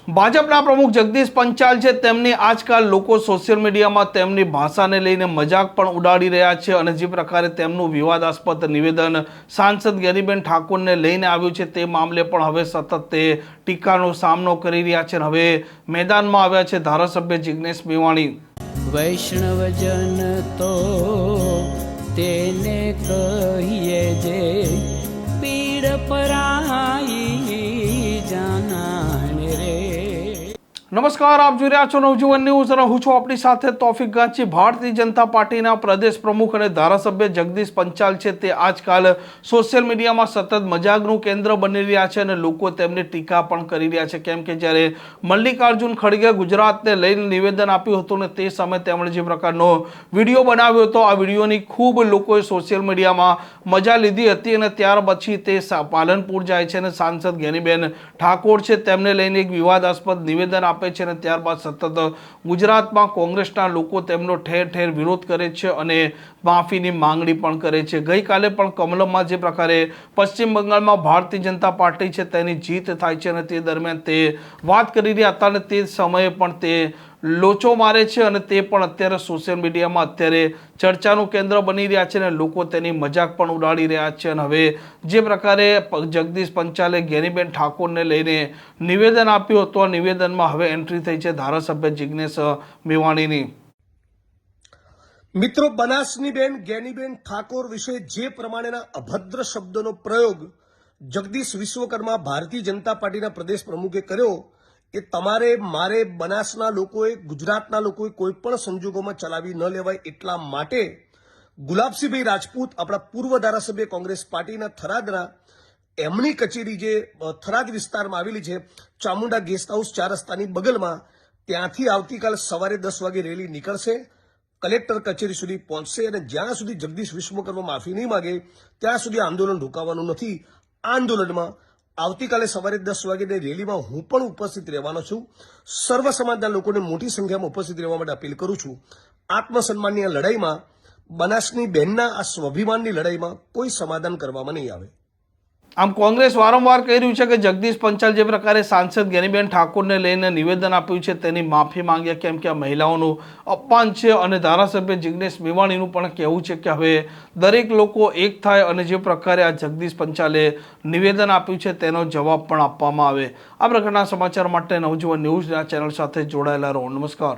ભાજપના પ્રમુખ જગદીશ પંચાલ છે તેમની આજકાલ લોકો સોશિયલ મીડિયામાં તેમની ભાષાને લઈને મજાક પણ ઉડાડી રહ્યા છે અને જે પ્રકારે તેમનું વિવાદાસ્પદ નિવેદન સાંસદ ગેનીબેન ઠાકોરને લઈને આવ્યું છે તે મામલે પણ હવે સતત તે ટીકાનો સામનો કરી રહ્યા છે અને હવે મેદાનમાં આવ્યા છે ધારાસભ્ય જિગ્નેશ મેવાણી। વૈષ્ણવજન તો તેને કહીએ જે પીડ પરાઈ જાનાને રે। નમસ્કાર, આપ જોઈ રહ્યા છો નવજીવન ન્યૂઝ અને હું છું આપણી સાથે તોફિક ગાંચી। ભારતીય જનતા પાર્ટીના પ્રદેશ પ્રમુખ અને ધારાસભ્ય જગદીશ પંચાલ છે તે આજકાલ સોશિયલ મીડિયામાં સતત મજાકનું કેન્દ્ર બની રહ્યા છે અને લોકો તેમની ટીકા પણ કરી રહ્યા છે, કેમ કે જ્યારે મલ્લિકાર્જુન ખડગે ગુજરાતને લઈને નિવેદન આપ્યું હતું ને તે સમયે તેમણે જે પ્રકારનો વિડીયો બનાવ્યો હતો, આ વિડીયોની ખૂબ લોકોએ સોશિયલ મીડિયામાં મજા લીધી હતી અને ત્યાર પછી તે પાલનપુર જાય છે અને સાંસદ ગેનીબેન ઠાકોર છે તેમને લઈને એક વિવાદાસ્પદ નિવેદન આપે છે અને ત્યારબાદ સતત ગુજરાતમાં કોંગ્રેસના લોકો તેમનો ઠેર ઠેર વિરોધ કરે છે અને માફીની માંગણી પણ કરે છે। ગઈકાલે પણ કમલમમાં જે પ્રકારે પશ્ચિમ બંગાળમાં ભારતીય જનતા પાર્ટી છે તેની જીત થાય છે અને તે દરમિયાન તે વાત કરી રહ્યા હતા અને તે સમયે પણ તે લોચો મારે છે અને તે પણ અત્યારે સોશિયલ મીડિયામાં અત્યારે ચર્ચાનું કેન્દ્ર બની રહ્યા છે અને લોકો તેની મજાક પણ ઉડાડી રહ્યા છે। અને હવે જે પ્રકારે જગદીશ પંચાલે ગેનીબેન ઠાકોરને લઈને નિવેદન આપ્યું હતું, આ નિવેદનમાં હવે એન્ટ્રી થઈ છે ધારાસભ્ય જિગ્નેશ મેવાણીની। મિત્રો, બનાસની ગેનીબેન ઠાકોર વિશે જે પ્રમાણેના અભદ્ર શબ્દોનો પ્રયોગ જગદીશ વિશ્વકર્મા ભારતીય જનતા પાર્ટીના પ્રદેશ પ્રમુખે કર્યો એ તમારે મારે બનાસના લોકોએ, ગુજરાતના લોકોએ કોઈ પણ સંજોગોમાં ચલાવી ન લેવાય। એટલા માટે ગુલાબસિંહભાઈ રાજપૂત, આપણા પૂર્વ ધારાસભ્ય કોંગ્રેસ પાર્ટીના થરાદના, એમની કચેરી જે થરાદ વિસ્તારમાં આવેલી છે, ચામુંડા ગેસ્ટ હાઉસ 4 રસ્તાની બગલમાં, ત્યાંથી આવતીકાલ સવારે 10 વાગે રેલી નીકળશે, કલેક્ટર કચેરી સુધી પહોંચશે અને જ્યાં સુધી જગદીશ વિશ્વકર્મા માફી નહીં માગે ત્યાં સુધી આંદોલન રોકાવાનું નથી। આ આંદોલનમાં આવતીકાલે સવારે 10 વાગ્યાની રેલીમાં હું પણ ઉપસ્થિત રહેવાનો છું। સર્વ સમાજના લોકોને મોટી સંખ્યામાં ઉપસ્થિત રહેવા માટે અપીલ કરું છું। આત્મસન્માનની આ લડાઈમાં, બનાસની બહેનના આ સ્વાભિમાનની લડાઈમાં કોઈ સમાધાન કરવામાં નહીં આવે। આમ કોંગ્રેસ વારંવાર કહી રહ્યું છે કે જગદીશ પંચાલ જે પ્રકારે સાંસદ ગેનીબેન ઠાકોરને લઈને નિવેદન આપ્યું છે તેની માફી માંગ્યા, કેમ કે આ મહિલાઓનું અપમાન છે અને ધારાસભ્ય જિગ્નેશ મેવાણીનું પણ કહેવું છે કે હવે દરેક લોકો એક થાય અને જે પ્રકારે આ જગદીશ પંચાલે નિવેદન આપ્યું છે તેનો જવાબ પણ આપવામાં આવે। આ પ્રકારના સમાચાર માટે નવજીવન ન્યૂઝના ચેનલ સાથે જોડાયેલા રહો। નમસ્કાર।